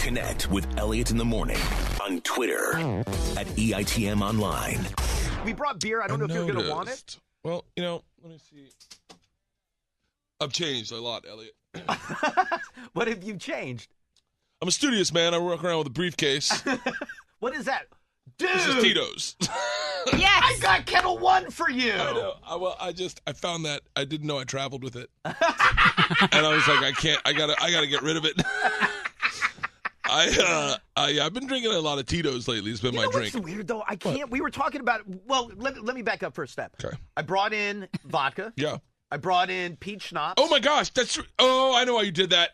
Connect with Elliot in the morning on Twitter at EITM Online. We brought beer. I don't know if you're going to want it. Well, let me see. I've changed a lot, Elliot. What have you changed? I'm a studious man. I walk around with a briefcase. What is that? Dude! This is Tito's. Yes! I got Kettle One for you! I know. I found that. I didn't know I traveled with it. And I was like, I gotta get rid of it. I've been drinking a lot of Tito's lately. It's been my drink. What's weird, though? I can't. What? We were talking about. Well, let me back up for a step. Okay. I brought in vodka. Yeah. I brought in peach schnapps. Oh my gosh, I know why you did that.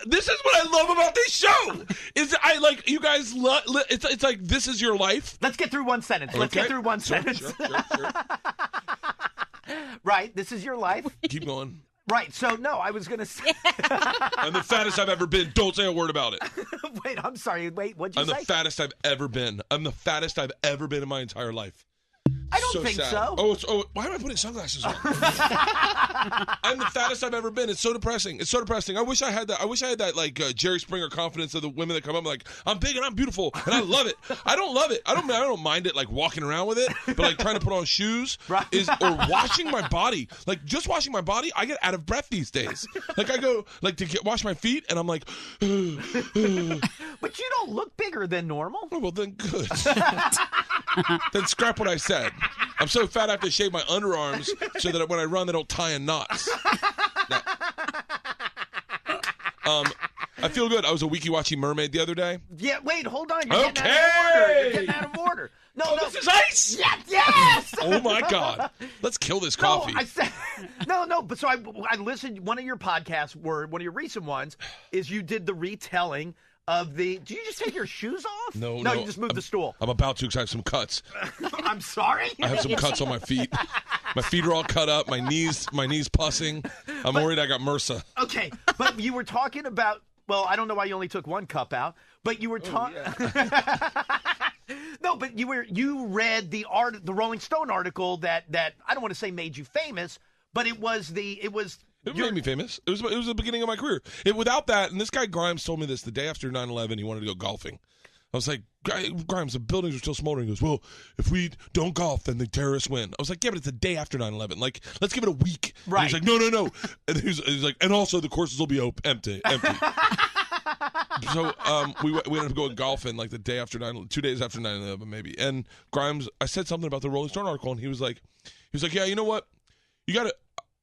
This is what I love about this show. Is I like you guys. It's like this is your life. Let's get through one sentence. Let's get through one sentence. Sure. Right. This is your life. Keep going. Right. So no, I was gonna say. I'm the fattest I've ever been. Don't say a word about it. Wait, I'm sorry. Wait, what'd you say? I'm the fattest I've ever been. I'm the fattest I've ever been in my entire life. I don't think sad. so. Why am I putting sunglasses on? I'm the fattest I've ever been. It's so depressing. I wish I had that. I wish I had that like Jerry Springer confidence of the women that come up like, I'm big and I'm beautiful and I love it. I don't love it. I don't mind it like walking around with it, but like trying to put on shoes or washing my body. Like just washing my body, I get out of breath these days. Like I go like to wash my feet and I'm like, but you don't look bigger than normal. Oh, well then good. Then scrap what I said. I'm so fat I have to shave my underarms so that when I run they don't tie in knots. No. I feel good. I was a Wiki-Watchy mermaid the other day. Yeah, wait, hold on. You're getting out of order. No, this is ice. Yes. Oh my God. Let's kill this coffee. No, I said no. But so I listened. One of your podcasts, one of your recent ones, is you did the retelling of the. Did you just take your shoes off? No. You just moved the stool. I'm about to because I have some cuts. I'm sorry. I have some cuts on my feet. My feet are all cut up. My knees pussing. I'm worried I got MRSA. Okay, but you were talking about. Well, I don't know why you only took one cup out, but you were talking. No, but you read the Rolling Stone article that I don't want to say made you famous, but it made me famous. It was the beginning of my career. Without that, and this guy Grimes told me this the day after 9/11. He wanted to go golfing. I was like, Grimes, the buildings are still smoldering. He goes, well, if we don't golf, then the terrorists win. I was like, yeah, but it's the day after 9/11. Like, let's give it a week. Right. And he's like, no. And he's like, and also the courses will be empty. So we ended up going golfing like the day after 2 days after 9/11 maybe. And Grimes, I said something about the Rolling Stone article, and he was like, yeah, you know what? You got to.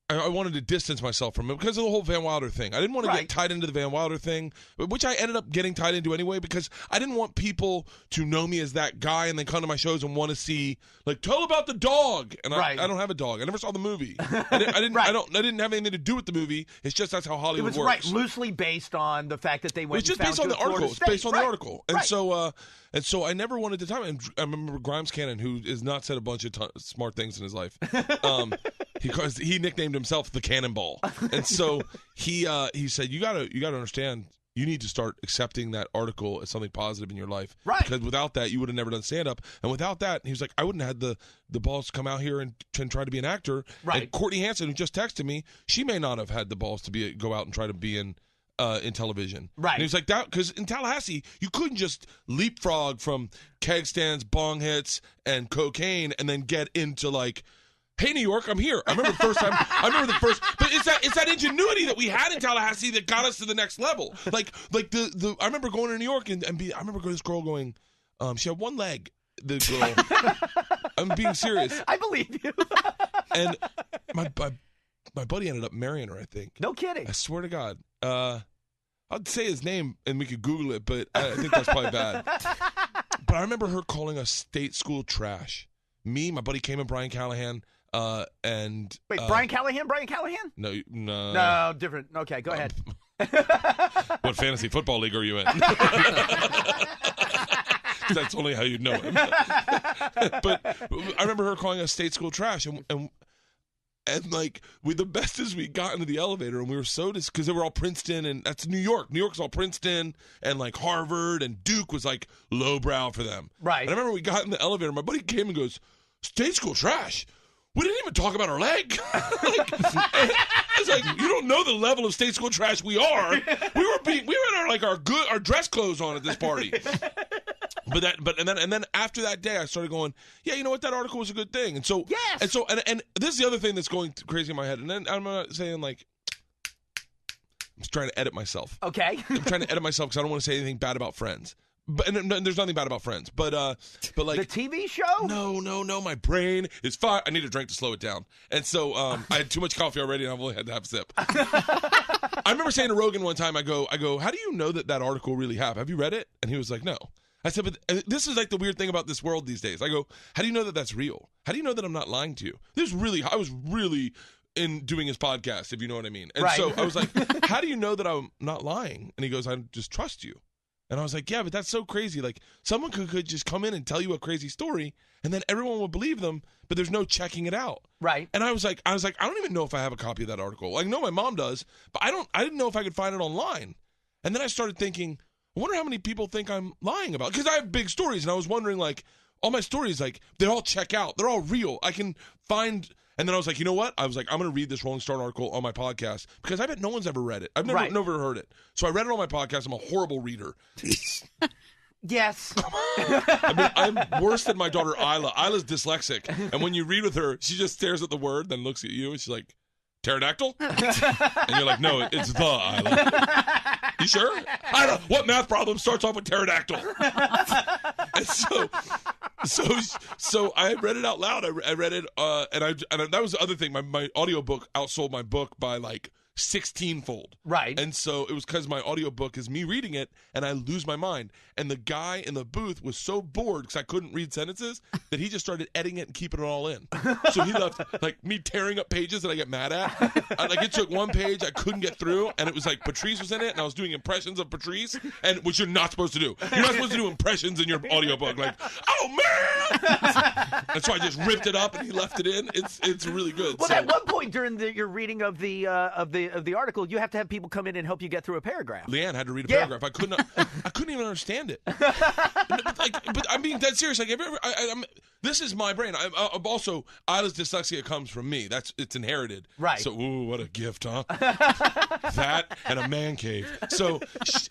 I wanted to distance myself from it because of the whole Van Wilder thing. I didn't want to get tied into the Van Wilder thing, which I ended up getting tied into anyway because I didn't want people to know me as that guy and then come to my shows and want to see, like, tell about the dog. And I don't have a dog. I never saw the movie. I didn't have anything to do with the movie. It's just that's how Hollywood works. Loosely based on the fact that they went. It's just based on the article. It's based on the article. And so I never wanted to time. And I remember Grimes Cannon, who has not said a bunch of smart things in his life. He nicknamed himself the Cannonball, and so he said, "You gotta understand. You need to start accepting that article as something positive in your life, right? Because without that, you would have never done stand up, and without that, he was like, I wouldn't have had the balls to come out here and try to be an actor. Right? And Courtney Hanson, who just texted me, she may not have had the balls to go out and try to be in television. Right. And he was like, that because in Tallahassee, you couldn't just leapfrog from keg stands, bong hits, and cocaine, and then get into like, hey, New York, I'm here. I remember the first time. But it's that ingenuity that we had in Tallahassee that got us to the next level. Like the I remember going to New York and I remember this girl going, she had one leg. The girl, I'm being serious. I believe you. And my buddy ended up marrying her. I think. No kidding. I swear to God. I'd say his name and we could Google it, but I think that's probably bad. But I remember her calling us state school trash. Me, my buddy Cayman, Brian Callahan. And wait, Brian Callahan? No, different. Okay, go ahead. What fantasy football league are you in? That's only how you know him. But I remember her calling us state school trash, and like the best is we got into the elevator and we were so because they were all Princeton and that's New York. New York's all Princeton and like Harvard and Duke was like lowbrow for them. Right. And I remember we got in the elevator. My buddy came and goes, "State school trash. We didn't even talk about her leg." I was like, you don't know the level of state school trash we are. We were in our dress clothes on at this party. And then after that day, I started going, yeah, you know what? That article was a good thing. And so, yes. And this is the other thing that's going crazy in my head. And then I'm not saying like, I'm just trying to edit myself. Okay. I'm trying to edit myself because I don't want to say anything bad about Friends. But and there's nothing bad about Friends. But like the TV show? No. My brain is fine. I need a drink to slow it down. And so I had too much coffee already, and I've only had to have a sip. I remember saying to Rogan one time, I go, how do you know that article really happened? Have you read it? And he was like, no. I said, but this is like the weird thing about this world these days. I go, how do you know that that's real? How do you know that I'm not lying to you? I was really in doing his podcast, if you know what I mean. And so I was like, how do you know that I'm not lying? And he goes, I just trust you. And I was like, yeah, but that's so crazy. Like, someone could just come in and tell you a crazy story, and then everyone will believe them, but there's no checking it out. Right. And I was like, I don't even know if I have a copy of that article. I know my mom does, but I didn't know if I could find it online. And then I started thinking, I wonder how many people think I'm lying about, because I have big stories, and I was wondering, like, all my stories, like, they all check out. They're all real. I can find... And then I was like, you know what? I was like, I'm going to read this Rolling Stone article on my podcast because I bet no one's ever read it. I've never heard it. So I read it on my podcast. I'm a horrible reader. Yes. I'm worse than my daughter, Isla. Isla's dyslexic. And when you read with her, she just stares at the word, then looks at you, and she's like, pterodactyl? And you're like, no, it's the Isla. You sure? Isla, what math problem starts off with pterodactyl? And so I read it out loud. I read it, and that was the other thing. My audiobook outsold my book by like 16-fold. Right. And so it was because my audiobook is me reading it, and I lose my mind. And the guy in the booth was so bored because I couldn't read sentences that he just started editing it and keeping it all in. So he left like me tearing up pages that I get mad at. Like it took one page I couldn't get through, and it was like Patrice was in it, and I was doing impressions of Patrice, and which you're not supposed to do. You're not supposed to do impressions in your audiobook. Like, oh man! And so I just ripped it up, and he left it in. It's really good. Well, at one point during your reading of the article, you have to have people come in and help you get through a paragraph. Leanne had to read a paragraph. I couldn't even understand it. But I'm being dead serious. Like, this is my brain. I'm also, Isla's dyslexia comes from me. It's inherited. Right. So, ooh, what a gift, huh? That and a man cave. So,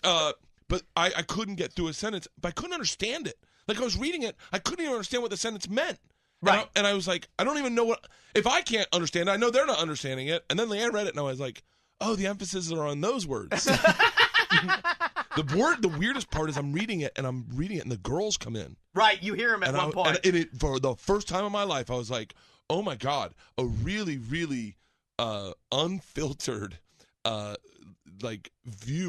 but I couldn't get through a sentence. But I couldn't understand it. Like, I was reading it, I couldn't even understand what the sentence meant. Right. And I was like, I don't even know what. If I can't understand it, I know they're not understanding it. And then Leanne read it, and I was like, oh, the emphasis are on those words. The weirdest part is I'm reading it, and the girls come in. Right, you hear them at one point. And for the first time in my life, I was like, oh my God, a really, really unfiltered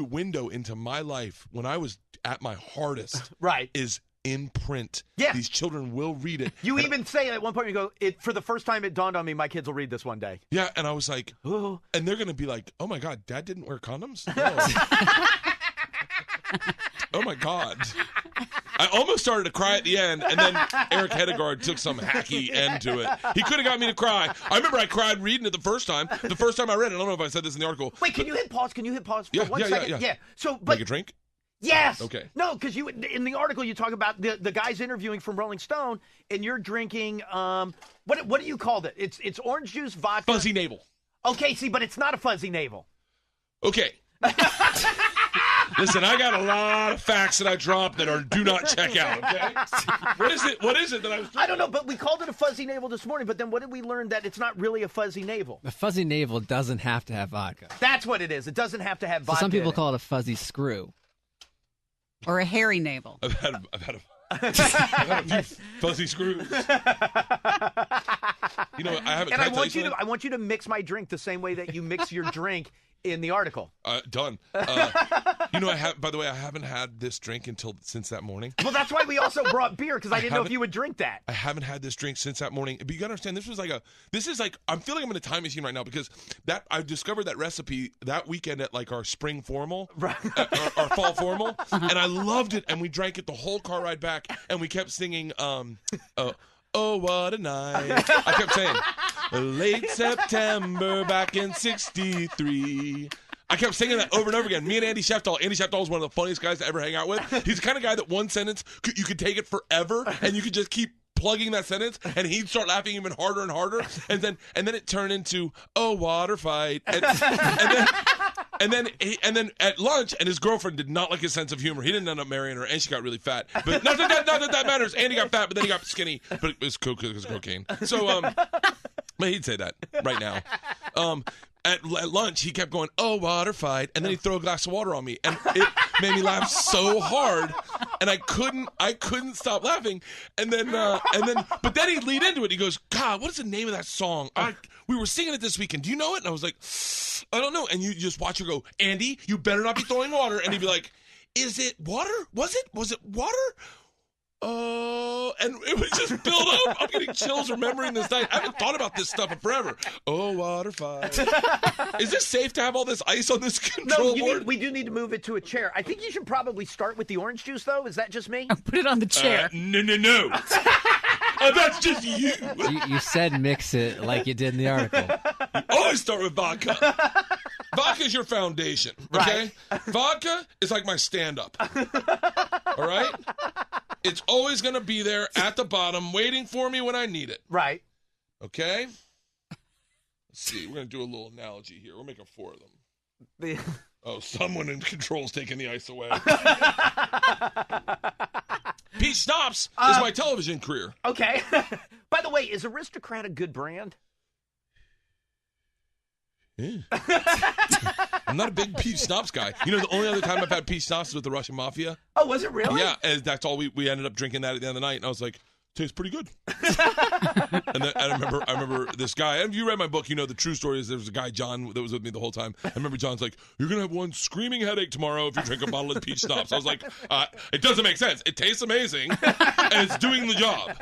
window into my life when I was at my hardest. Right. Is in print. Yeah. These children will read it. You even say at one point, you go, for the first time it dawned on me, my kids will read this one day. Yeah, and I was like, oh. And they're going to be like, oh my God, Dad didn't wear condoms? Oh my God. I almost started to cry at the end, and then Eric Hedegaard took some hacky end to it. He could have got me to cry. I remember I cried reading it the first time. The first time I read it, I don't know if I said this in the article. Wait, can you hit pause? Can you hit pause for 1 second? Yeah. So, Make a drink? Yes. Okay. No, because in the article you talk about the guys interviewing from Rolling Stone, and you're drinking what do you call it? It's orange juice, vodka, fuzzy navel. Okay, see, but it's not a fuzzy navel. Okay. Listen, I got a lot of facts that I dropped that do not check out. Okay. What is it that I was? I don't know, but we called it a fuzzy navel this morning. But then what did we learn? That it's not really a fuzzy navel. A fuzzy navel doesn't have to have vodka. That's what it is. It doesn't have to have vodka. So some people call it a fuzzy screw. Or a hairy navel. I've had a few fuzzy screws. You know, I want you to mix my drink the same way that you mix your drink in the article. Done. You know, by the way, I haven't had this drink since that morning. Well, that's why we also brought beer, because I didn't know if you would drink that. I haven't had this drink since that morning. But you gotta understand, this is like I'm feeling I'm in a time machine right now, because I discovered that recipe that weekend at like our spring formal, right. Our fall formal, and I loved it. And we drank it the whole car ride back, and we kept singing. Oh, what a night. I kept saying, late September back in 63. I kept singing that over and over again. Me and Andy Sheftal. Andy Sheftal is one of the funniest guys to ever hang out with. He's the kind of guy that one sentence, you could take it forever, and you could just keep plugging that sentence, and he'd start laughing even harder and harder, and then it turned into a water fight, and then at lunch, and his girlfriend did not like his sense of humor. He didn't end up marrying her, and she got really fat. But not that matters. Andy got fat, but then he got skinny. But it was cocaine. So but he'd say that right now. At lunch, he kept going, "Oh, water fight," and then he'd throw a glass of water on me, and it made me laugh so hard, and I couldn't stop laughing, but then he'd lead into it. He goes, "God, what is the name of that song? We were singing it this weekend. Do you know it?" And I was like, "I don't know." And you just watch her go, "Andy, you better not be throwing water," and he'd be like, "Is it water? Was it water?" Oh, and it would just build up. I'm getting chills remembering this night. I haven't thought about this stuff in forever. Oh, water fight. Is this safe to have all this ice on this control board? We do need to move it to a chair. I think you should probably start with the orange juice, though. Is that just me? Put it on the chair. No. That's just you. You said mix it like you did in the article. You always start with vodka. Vodka is your foundation, okay? Right. Vodka is like my stand-up, all right? It's always going to be there at the bottom waiting for me when I need it. Right. Okay? Let's see. We're going to do a little analogy here. We're making 4 of them. Oh, someone in control's taking the ice away. Peach Schnapps is my television career. Okay. By the way, is Aristocrat a good brand? Yeah. I'm not a big Peach Schnapps guy. You know, the only other time I've had Peach Schnapps is with the Russian Mafia. Oh, was it really? Yeah, and that's all we ended up drinking that at the end of the night, and I was like, tastes pretty good. And then, I remember this guy, and if you read my book, you know the true story is there was a guy, John, that was with me the whole time. I remember John's like, "You're going to have one screaming headache tomorrow if you drink a bottle of Peach Schnapps." I was like, it doesn't make sense. It tastes amazing, and it's doing the job.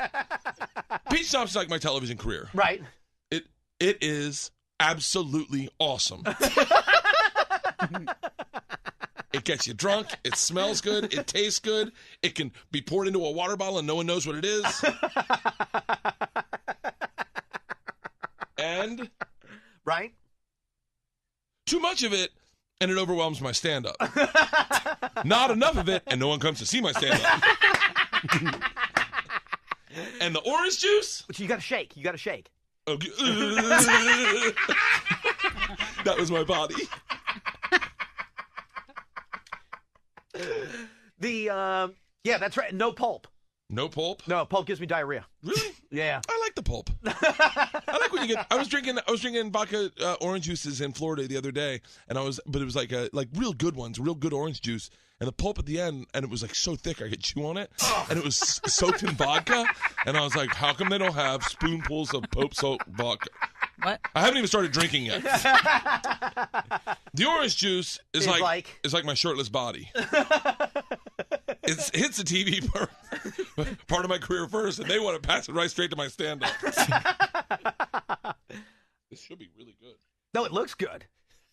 Peach Schnapps is like my television career. Right. It is absolutely awesome. It gets you drunk. It smells good. It tastes good. It can be poured into a water bottle and no one knows what it is. And right, too much of it, and it overwhelms my stand-up. Not enough of it, and no one comes to see my stand-up. And the orange juice, which you got to shake. You got to shake. Okay. That was my body. Yeah, that's right. No pulp. No pulp? No, pulp gives me diarrhea. Really? Yeah. I like the pulp. I like when you get. I was drinking vodka orange juices in Florida the other day, but it was like real good ones, real good orange juice, and the pulp at the end, and it was like so thick I could chew on it, and it was soaked in vodka, and I was like, how come they don't have spoonfuls of Pope soaked vodka? What? I haven't even started drinking yet. The orange juice is like my shirtless body. It hits the TV part of my career first, and they want to pass it right straight to my stand-up. This should be really good. No, it looks good.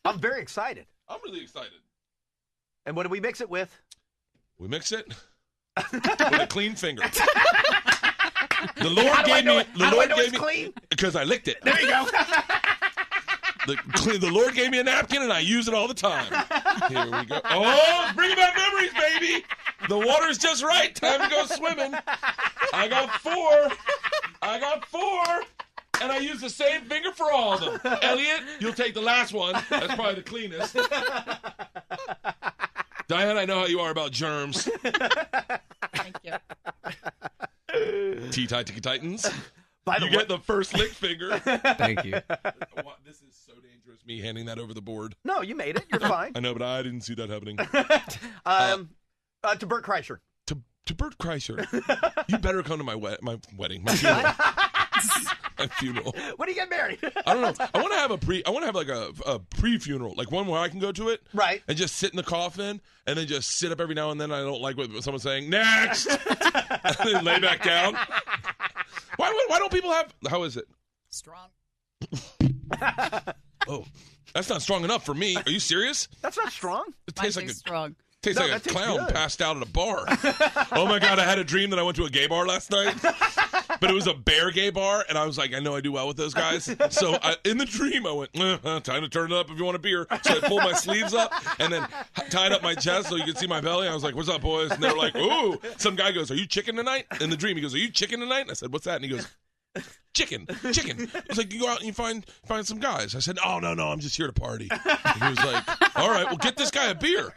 I'm very excited. I'm really excited. And what do we mix it with? We mix it with a clean finger. The Lord gave me. The Lord gave me clean because I licked it. There you go. The Lord gave me a napkin, and I use it all the time. Here we go. Oh, bring back memories, baby. The water's just right. Time to go swimming. I got 4. And I use the same finger for all of them. Elliot, you'll take the last one. That's probably the cleanest. Diane, I know how you are about germs. Thank you. Titans. You get the first lick finger. Thank you. This is so dangerous, me handing that over the board. No, you made it. You're fine. I know, but I didn't see that happening. To Bert Kreischer. To Bert Kreischer. You better come to my wedding, my funeral. My funeral. When do you get married? I don't know. I want to have like a pre-funeral, like one where I can go to it, right, and just sit in the coffin, and then just sit up every now and then. I don't like what someone's saying. Next, and then lay back down. Why don't people have? How is it? Strong. Oh, that's not strong enough for me. Are you serious? That's not strong. It tastes like strong. Tastes like a clown passed out at a bar. Oh my God, I had a dream that I went to a gay bar last night. but it was a bear gay bar, and I was like, I know I do well with those guys. So in the dream, I went, time to turn it up if you want a beer. So I pulled my sleeves up and then tied up my chest so you could see my belly. I was like, what's up, boys? And they were like, ooh. Some guy goes, are you chicken tonight? In the dream, he goes, are you chicken tonight? And I said, what's that? And he goes, chicken. I was like, you go out and you find some guys. I said, oh, no, I'm just here to party. And he was like, all right, well, get this guy a beer.